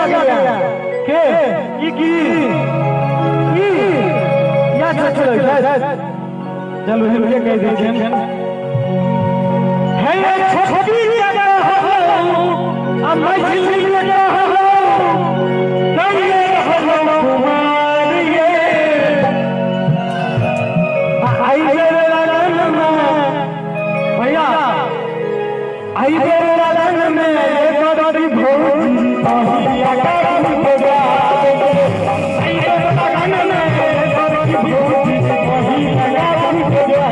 गया के की या चलो चलो ये कह दीजिए है ये छोटी जगह अब मछली जगह कहिए हो कुमारिए आई तेरे लगन में भैया आई तेरे लगन में ये बड़ी भौजी पहिया करम हो गया आई तेरे लगन में ये बड़ी भौजी पहिया करम हो गया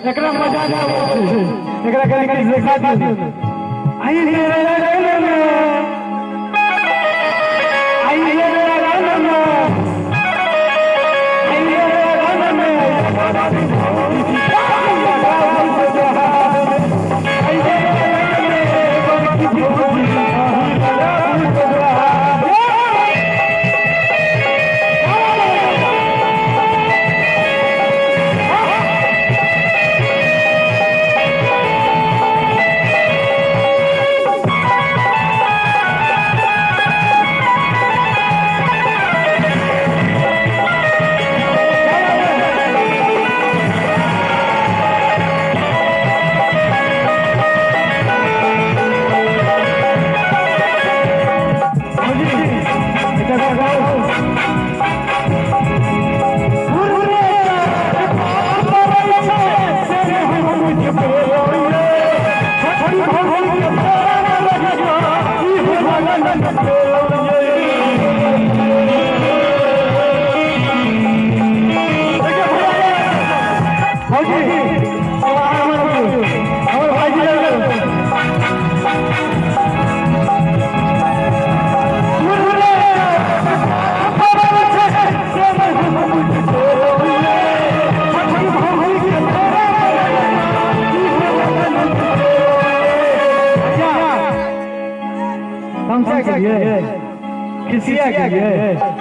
एकरा मजा ना एकरा करी देखा दियो आई तेरे लगन में आई तेरे लगन में आई तेरे लगन में आई तेरे किसी आ गया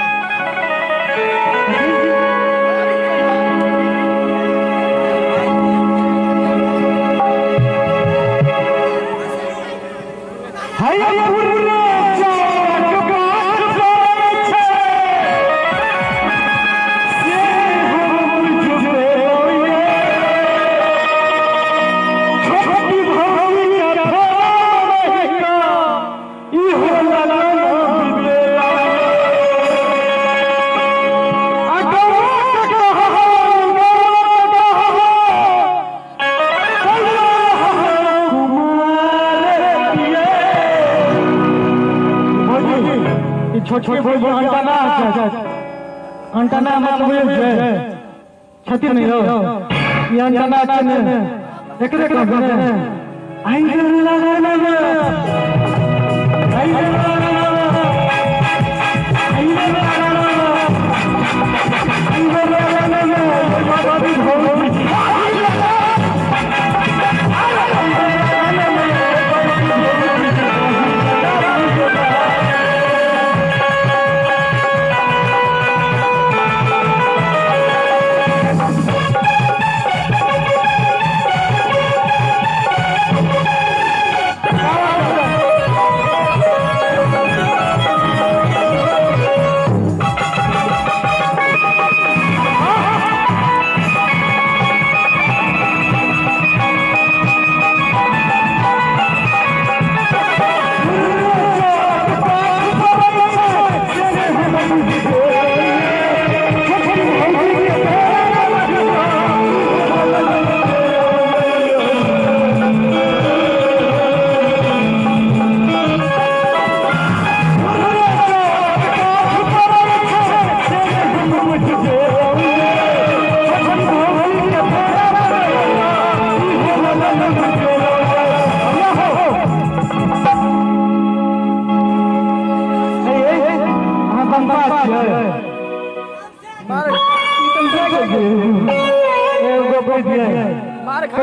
छोटे अंटाना मतलब छती नहीं हो ये अंटाना एकरे आई मार खा